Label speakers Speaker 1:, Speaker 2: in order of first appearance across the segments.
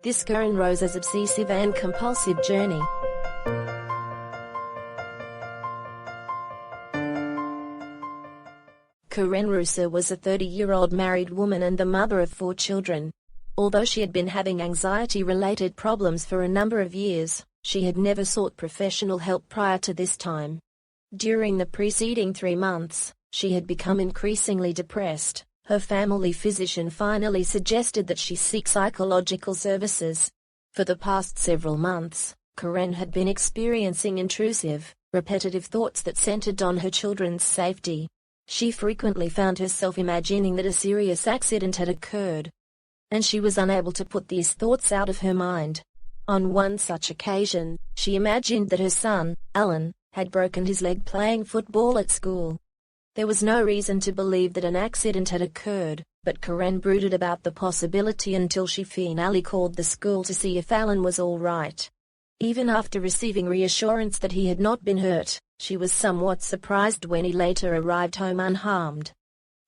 Speaker 1: This Karen Rosa's obsessive and compulsive journey. Karen Rosa was a 30-year-old married woman and the mother of 4 children. Although she had been having anxiety-related problems for a number of years, she had never sought professional help prior to this time. During the preceding 3 months, she had become increasingly depressed. Her family physician finally suggested that she seek psychological services. For the past several months, Karen had been experiencing intrusive, repetitive thoughts that centered on her children's safety. She frequently found herself imagining that a serious accident had occurred, and she was unable to put these thoughts out of her mind. On one such occasion, she imagined that her son, Alan, had broken his leg playing football at school. There was no reason to believe that an accident had occurred, but Karen brooded about the possibility until she finally called the school to see if Alan was all right. Even after receiving reassurance that he had not been hurt, she was somewhat surprised when he later arrived home unharmed.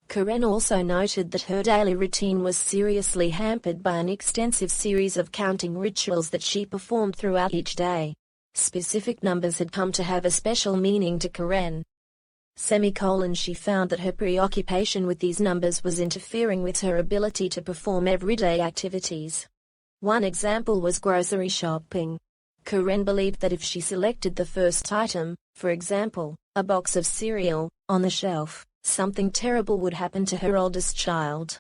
Speaker 1: Karen also noted that her daily routine was seriously hampered by an extensive series of counting rituals that she performed throughout each day. Specific numbers had come to have a special meaning to Karen. She found that her preoccupation with these numbers was interfering with her ability to perform everyday activities. One example was grocery shopping. Karen believed that if she selected the first item, for example, a box of cereal, on the shelf, something terrible would happen to her oldest child.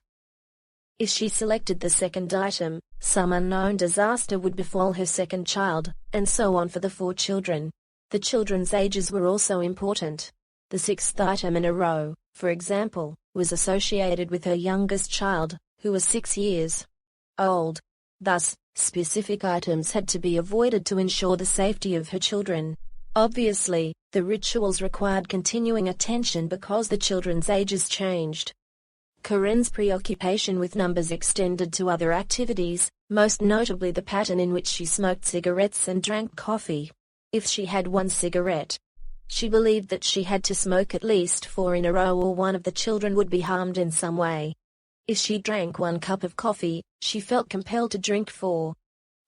Speaker 1: If she selected the second item, some unknown disaster would befall her second child, and so on for the 4 children. The children's ages were also important. The 6th item in a row, for example, was associated with her youngest child, who was 6 years old. Thus, specific items had to be avoided to ensure the safety of her children. Obviously, the rituals required continuing attention because the children's ages changed. Karen's preoccupation with numbers extended to other activities, most notably the pattern in which she smoked cigarettes and drank coffee. If she had 1 cigarette, she believed that she had to smoke at least 4 in a row or one of the children would be harmed in some way. If she drank 1 cup of coffee, she felt compelled to drink 4.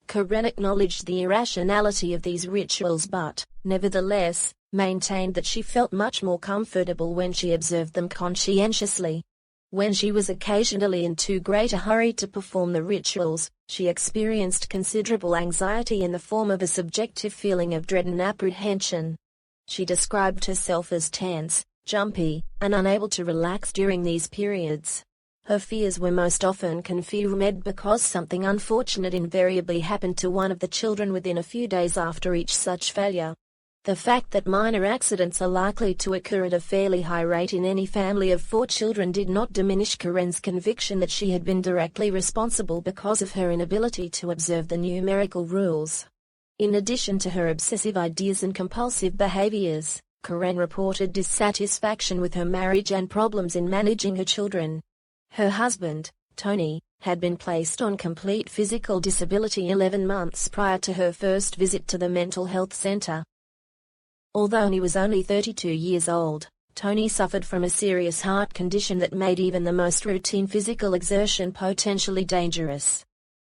Speaker 1: Karen acknowledged the irrationality of these rituals but, nevertheless, maintained that she felt much more comfortable when she observed them conscientiously. When she was occasionally in too great a hurry to perform the rituals, she experienced considerable anxiety in the form of a subjective feeling of dread and apprehension. She described herself as tense, jumpy, and unable to relax during these periods. Her fears were most often confirmed because something unfortunate invariably happened to one of the children within a few days after each such failure. The fact that minor accidents are likely to occur at a fairly high rate in any family of 4 children did not diminish Karen's conviction that she had been directly responsible because of her inability to observe the numerical rules. In addition to her obsessive ideas and compulsive behaviors, Karen reported dissatisfaction with her marriage and problems in managing her children. Her husband, Tony, had been placed on complete physical disability 11 months prior to her first visit to the mental health center. Although he was only 32 years old, Tony suffered from a serious heart condition that made even the most routine physical exertion potentially dangerous.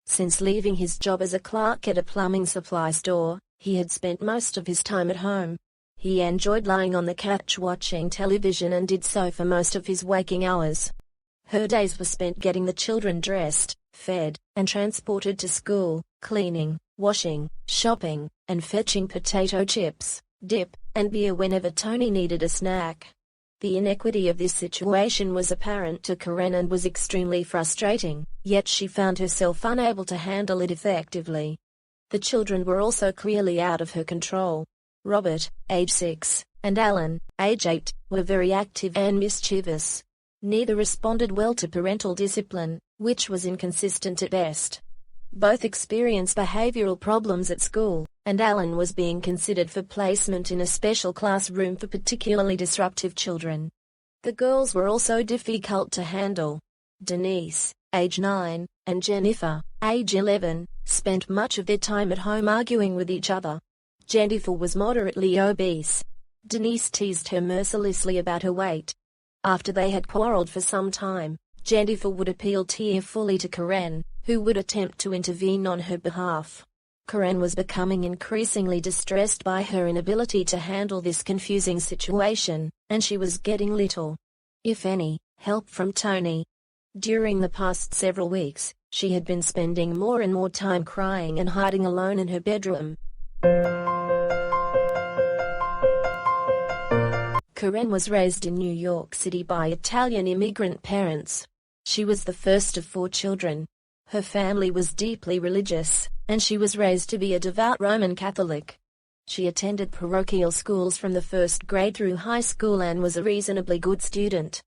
Speaker 1: Since leaving his job as a clerk at a plumbing supply store, he had spent most of his time at home. He enjoyed lying on the couch watching television and did so for most of his waking hours. Her days were spent getting the children dressed, fed, and transported to school, cleaning, washing, shopping, and fetching potato chips, dip, and beer whenever Tony needed a snack. The inequity of this situation was apparent to Karen and was extremely frustrating, yet she found herself unable to handle it effectively. The children were also clearly out of her control. Robert, age 6, and Alan, age 8, were very active and mischievous. Neither responded well to parental discipline, which was inconsistent at best. Both experienced behavioral problems at school, and Alan was being considered for placement in a special classroom for particularly disruptive children. The girls were also difficult to handle. Denise, age 9, and Jennifer, age 11, spent much of their time at home arguing with each other. Jennifer was moderately obese. Denise teased her mercilessly about her weight. After they had quarreled for some time, Jennifer would appeal tearfully to Karen, who would attempt to intervene on her behalf. Karen was becoming increasingly distressed by her inability to handle this confusing situation, and she was getting little, if any, help from Tony. During the past several weeks, she had been spending more and more time crying and hiding alone in her bedroom. Karen was raised in New York City by Italian immigrant parents. She was the first of 4 children. Her family was deeply religious, and she was raised to be a devout Roman Catholic. She attended parochial schools from the 1st grade through high school and was a reasonably good student.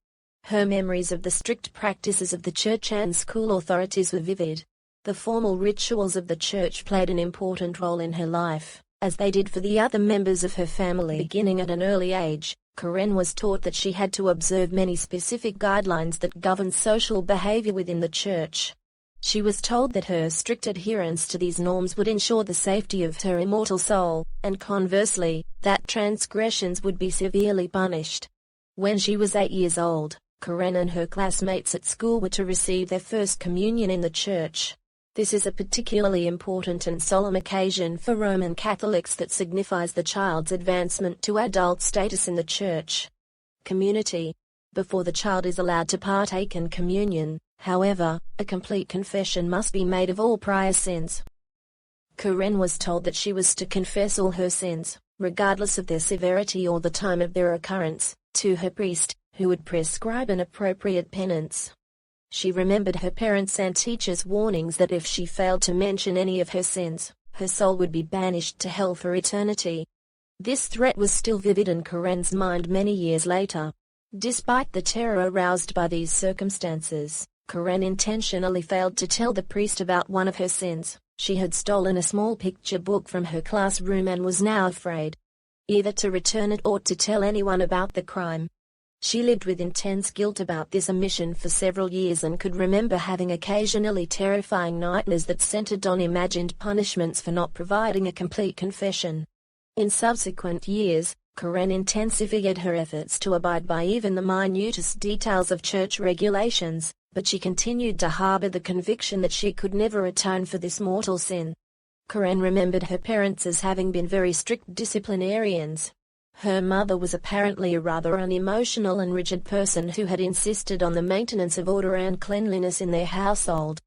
Speaker 1: Her memories of the strict practices of the church and school authorities were vivid. The formal rituals of the church played an important role in her life, as they did for the other members of her family. Beginning at an early age, Karen was taught that she had to observe many specific guidelines that govern social behavior within the church. She was told that her strict adherence to these norms would ensure the safety of her immortal soul, and conversely, that transgressions would be severely punished. When she was 8 years old, Karen and her classmates at school were to receive their first communion in the church. This is a particularly important and solemn occasion for Roman Catholics that signifies the child's advancement to adult status in the church community. Before the child is allowed to partake in communion, however, a complete confession must be made of all prior sins. Karen was told that she was to confess all her sins, regardless of their severity or the time of their occurrence, to her priest, who would prescribe an appropriate penance. She remembered her parents' and teachers' warnings that if she failed to mention any of her sins, her soul would be banished to hell for eternity. This threat was still vivid in Karen's mind many years later. Despite the terror aroused by these circumstances, Karen intentionally failed to tell the priest about one of her sins. She had stolen a small picture book from her classroom and was now afraid either to return it or to tell anyone about the crime. She lived with intense guilt about this omission for several years and could remember having occasionally terrifying nightmares that centered on imagined punishments for not providing a complete confession. In subsequent years, Karen intensified her efforts to abide by even the minutest details of church regulations, but she continued to harbor the conviction that she could never atone for this mortal sin. Karen remembered her parents as having been very strict disciplinarians. Her mother was apparently a rather unemotional and rigid person who had insisted on the maintenance of order and cleanliness in their household.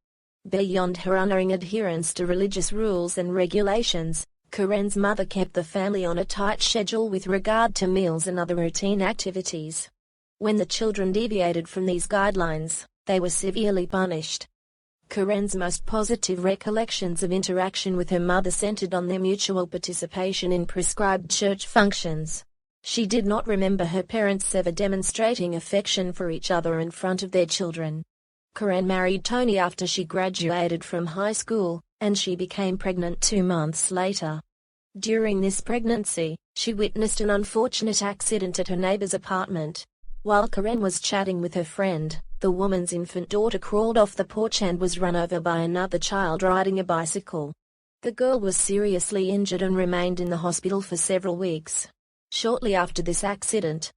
Speaker 1: Beyond her unerring adherence to religious rules and regulations, Karen's mother kept the family on a tight schedule with regard to meals and other routine activities. When the children deviated from these guidelines, they were severely punished. Karen's most positive recollections of interaction with her mother centered on their mutual participation in prescribed church functions. She did not remember her parents ever demonstrating affection for each other in front of their children. Karen married Tony after she graduated from high school, and she became pregnant 2 months later. During this pregnancy, she witnessed an unfortunate accident at her neighbor's apartment. While Karen was chatting with her friend, the woman's infant daughter crawled off the porch and was run over by another child riding a bicycle. The girl was seriously injured and remained in the hospital for several weeks. Shortly after this accident,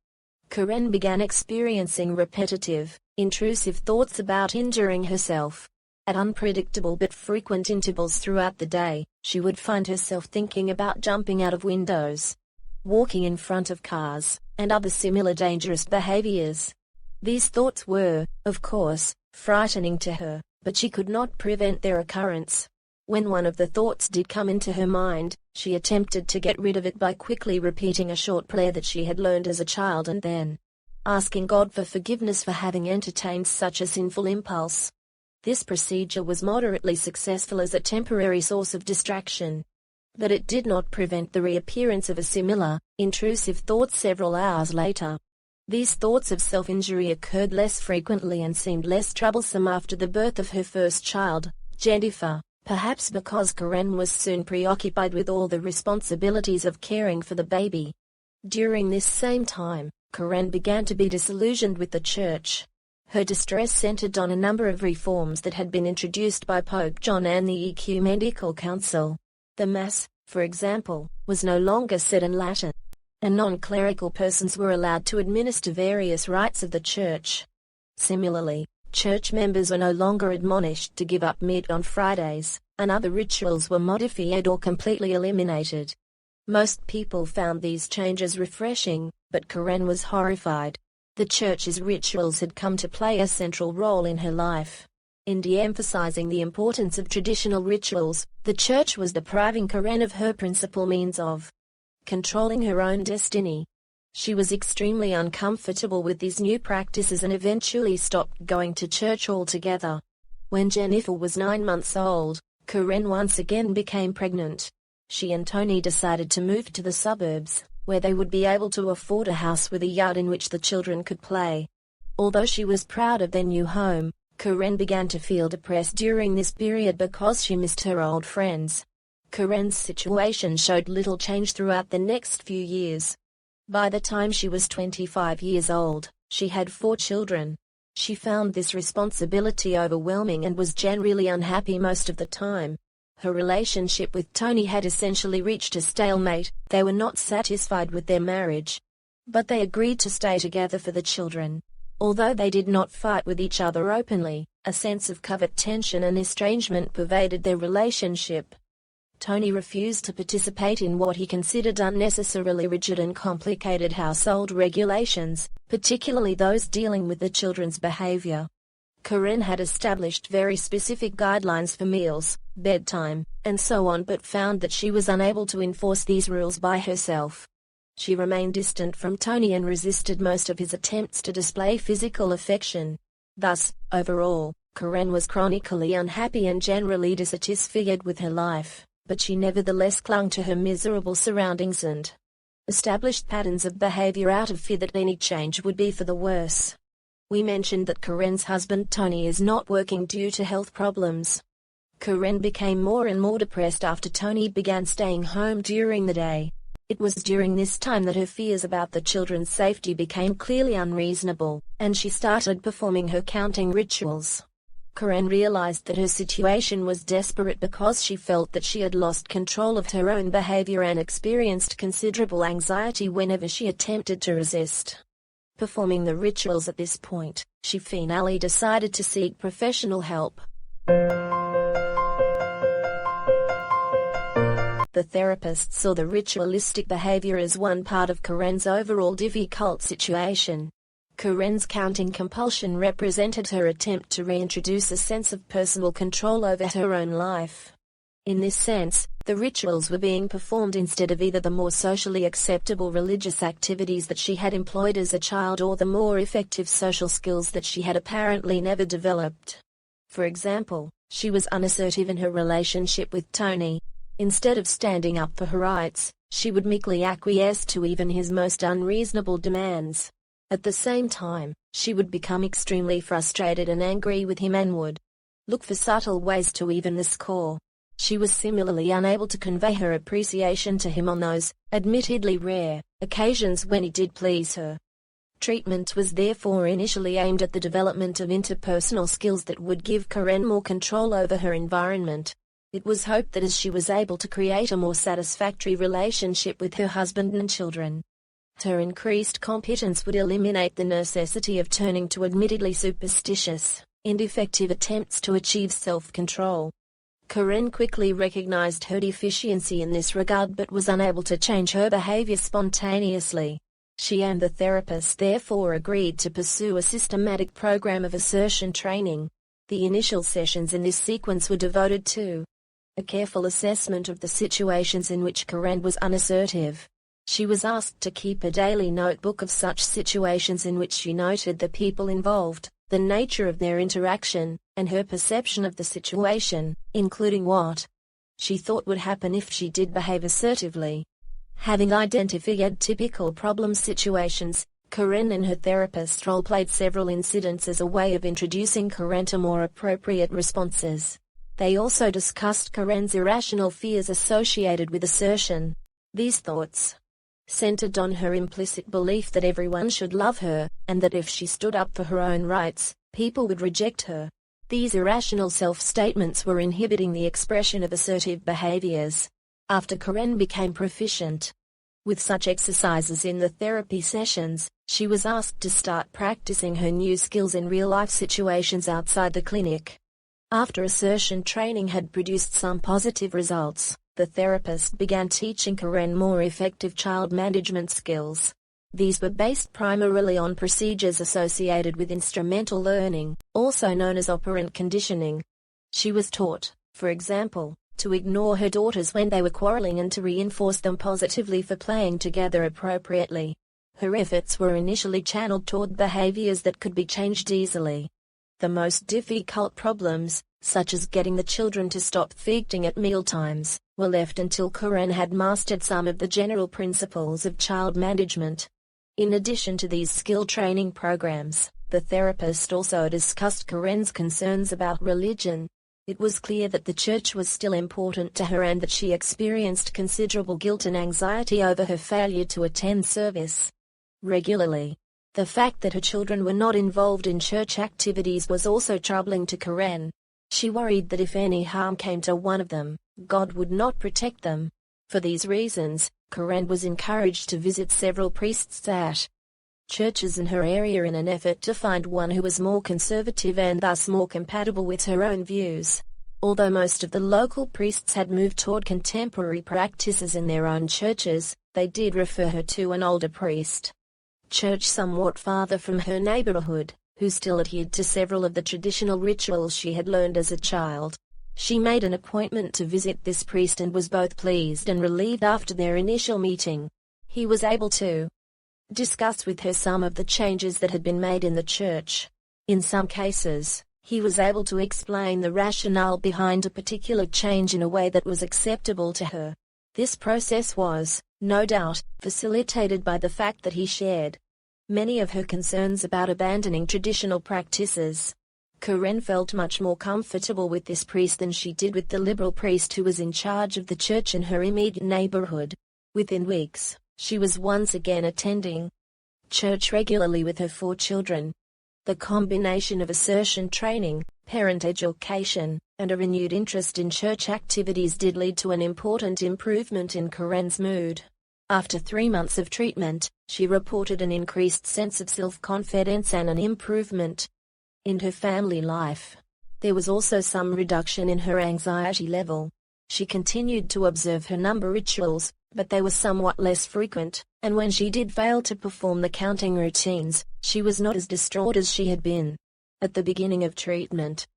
Speaker 1: Karen began experiencing repetitive, intrusive thoughts about injuring herself. At unpredictable but frequent intervals throughout the day, she would find herself thinking about jumping out of windows, walking in front of cars, and other similar dangerous behaviors. These thoughts were, of course, frightening to her, but she could not prevent their occurrence. When one of the thoughts did come into her mind, she attempted to get rid of it by quickly repeating a short prayer that she had learned as a child and then asking God for forgiveness for having entertained such a sinful impulse. This procedure was moderately successful as a temporary source of distraction, but it did not prevent the reappearance of a similar, intrusive thought several hours later. These thoughts of self-injury occurred less frequently and seemed less troublesome after the birth of her first child, Jennifer, perhaps because Karen was soon preoccupied with all the responsibilities of caring for the baby. During this same time, Karen began to be disillusioned with the church. Her distress centered on a number of reforms that had been introduced by Pope John and the Ecumenical Council. The Mass, for example, was no longer said in Latin, and non-clerical persons were allowed to administer various rites of the Church. Similarly, Church members were no longer admonished to give up meat on Fridays, and other rituals were modified or completely eliminated. Most people found these changes refreshing, but Karen was horrified. The church's rituals had come to play a central role in her life. In de-emphasizing the importance of traditional rituals, the church was depriving Karen of her principal means of controlling her own destiny. She was extremely uncomfortable with these new practices and eventually stopped going to church altogether. When Jennifer was 9 months old, Karen once again became pregnant. She and Tony decided to move to the suburbs, where they would be able to afford a house with a yard in which the children could play. Although she was proud of their new home, Karen began to feel depressed during this period because she missed her old friends. Karen's situation showed little change throughout the next few years. By the time she was 25 years old, she had 4 children. She found this responsibility overwhelming and was generally unhappy most of the time. Her relationship with Tony had essentially reached a stalemate. They were not satisfied with their marriage, but they agreed to stay together for the children. Although they did not fight with each other openly, a sense of covert tension and estrangement pervaded their relationship. Tony refused to participate in what he considered unnecessarily rigid and complicated household regulations, particularly those dealing with the children's behavior. Karen had established very specific guidelines for meals, bedtime, and so on, but found that she was unable to enforce these rules by herself. She remained distant from Tony and resisted most of his attempts to display physical affection. Thus, overall, Karen was chronically unhappy and generally dissatisfied with her life, but she nevertheless clung to her miserable surroundings and established patterns of behavior out of fear that any change would be for the worse. We mentioned that Karen's husband Tony is not working due to health problems. Karen became more and more depressed after Tony began staying home during the day. It was during this time that her fears about the children's safety became clearly unreasonable, and she started performing her counting rituals. Karen realized that her situation was desperate because she felt that she had lost control of her own behavior and experienced considerable anxiety whenever she attempted to resist performing the rituals. At this point, she finally decided to seek professional help. The therapist saw the ritualistic behavior as one part of Karen's overall difficult situation. Karen's counting compulsion represented her attempt to reintroduce a sense of personal control over her own life. In this sense, the rituals were being performed instead of either the more socially acceptable religious activities that she had employed as a child or the more effective social skills that she had apparently never developed. For example, she was unassertive in her relationship with Tony. Instead of standing up for her rights, she would meekly acquiesce to even his most unreasonable demands. At the same time, she would become extremely frustrated and angry with him and would look for subtle ways to even the score. She was similarly unable to convey her appreciation to him on those, admittedly rare, occasions when he did please her. Treatment was therefore initially aimed at the development of interpersonal skills that would give Karen more control over her environment. It was hoped that as she was able to create a more satisfactory relationship with her husband and children, her increased competence would eliminate the necessity of turning to admittedly superstitious, ineffective attempts to achieve self-control. Karen quickly recognized her deficiency in this regard but was unable to change her behavior spontaneously. She and the therapist therefore agreed to pursue a systematic program of assertion training. The initial sessions in this sequence were devoted to a careful assessment of the situations in which Karen was unassertive. She was asked to keep a daily notebook of such situations in which she noted the people involved, the nature of their interaction, and her perception of the situation, including what she thought would happen if she did behave assertively. Having identified typical problem situations, Karen and her therapist role-played several incidents as a way of introducing Karen to more appropriate responses. They also discussed Karen's irrational fears associated with assertion. These thoughts centered on her implicit belief that everyone should love her, and that if she stood up for her own rights, people would reject her. These irrational self-statements were inhibiting the expression of assertive behaviors. After Karen became proficient With such exercises in the therapy sessions, she was asked to start practicing her new skills in real-life situations outside the clinic. After assertion training had produced some positive results, the therapist began teaching Karen more effective child management skills. These were based primarily on procedures associated with instrumental learning, also known as operant conditioning. She was taught, for example, to ignore her daughters when they were quarreling and to reinforce them positively for playing together appropriately. Her efforts were initially channeled toward behaviors that could be changed easily. The most difficult problems, such as getting the children to stop feasting at mealtimes, were left until Karen had mastered some of the general principles of child management. In addition to these skill training programs, the therapist also discussed Karen's concerns about religion. It was clear that the church was still important to her and that she experienced considerable guilt and anxiety over her failure to attend service regularly. The fact that her children were not involved in church activities was also troubling to Karen. She worried that if any harm came to one of them, God would not protect them. For these reasons, Karen was encouraged to visit several priests at churches in her area in an effort to find one who was more conservative and thus more compatible with her own views. Although most of the local priests had moved toward contemporary practices in their own churches, they did refer her to an older priest church somewhat farther from her neighborhood, who still adhered to several of the traditional rituals she had learned as a child. She made an appointment to visit this priest and was both pleased and relieved after their initial meeting. He was able to discuss with her some of the changes that had been made in the church. In some cases, he was able to explain the rationale behind a particular change in a way that was acceptable to her. This process was, no doubt, facilitated by the fact that he shared many of her concerns about abandoning traditional practices. Karen felt much more comfortable with this priest than she did with the liberal priest who was in charge of the church in her immediate neighborhood. Within weeks, she was once again attending church regularly with her 4 children. The combination of assertion training, parent education, and a renewed interest in church activities did lead to an important improvement in Karen's mood. After 3 months of treatment, she reported an increased sense of self-confidence and an improvement in her family life. There was also some reduction in her anxiety level. She continued to observe her number rituals, but they were somewhat less frequent, and when she did fail to perform the counting routines, she was not as distraught as she had been at the beginning of treatment.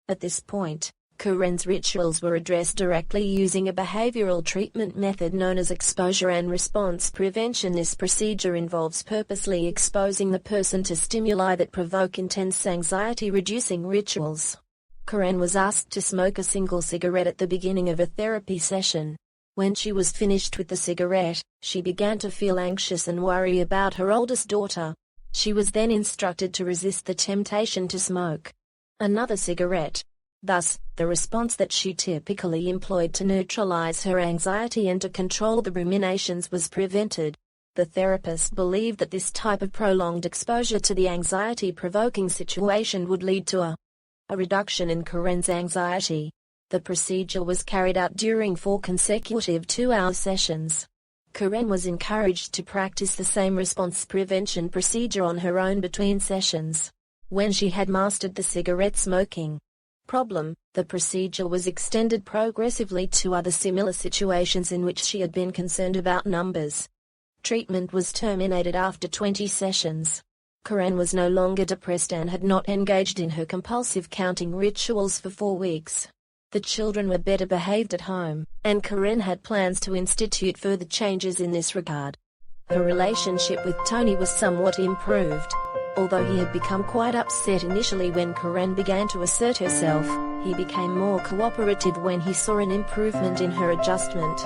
Speaker 1: At this point, Karen's rituals were addressed directly using a behavioral treatment method known as exposure and response prevention. This procedure involves purposely exposing the person to stimuli that provoke intense anxiety-reducing rituals. Karen was asked to smoke a single cigarette at the beginning of a therapy session. When she was finished with the cigarette, she began to feel anxious and worry about her oldest daughter. She was then instructed to resist the temptation to smoke another cigarette. Thus, the response that she typically employed to neutralize her anxiety and to control the ruminations was prevented. The therapist believed that this type of prolonged exposure to the anxiety-provoking situation would lead to a reduction in Karen's anxiety. The procedure was carried out during 4 consecutive 2-hour sessions. Karen was encouraged to practice the same response prevention procedure on her own between sessions. When she had mastered the cigarette smoking problem, the procedure was extended progressively to other similar situations in which she had been concerned about numbers. Treatment was terminated after 20 sessions. Karen was no longer depressed and had not engaged in her compulsive counting rituals for 4 weeks. The children were better behaved at home, and Karen had plans to institute further changes in this regard. Her relationship with Tony was somewhat improved. Although he had become quite upset initially when Karen began to assert herself, he became more cooperative when he saw an improvement in her adjustment.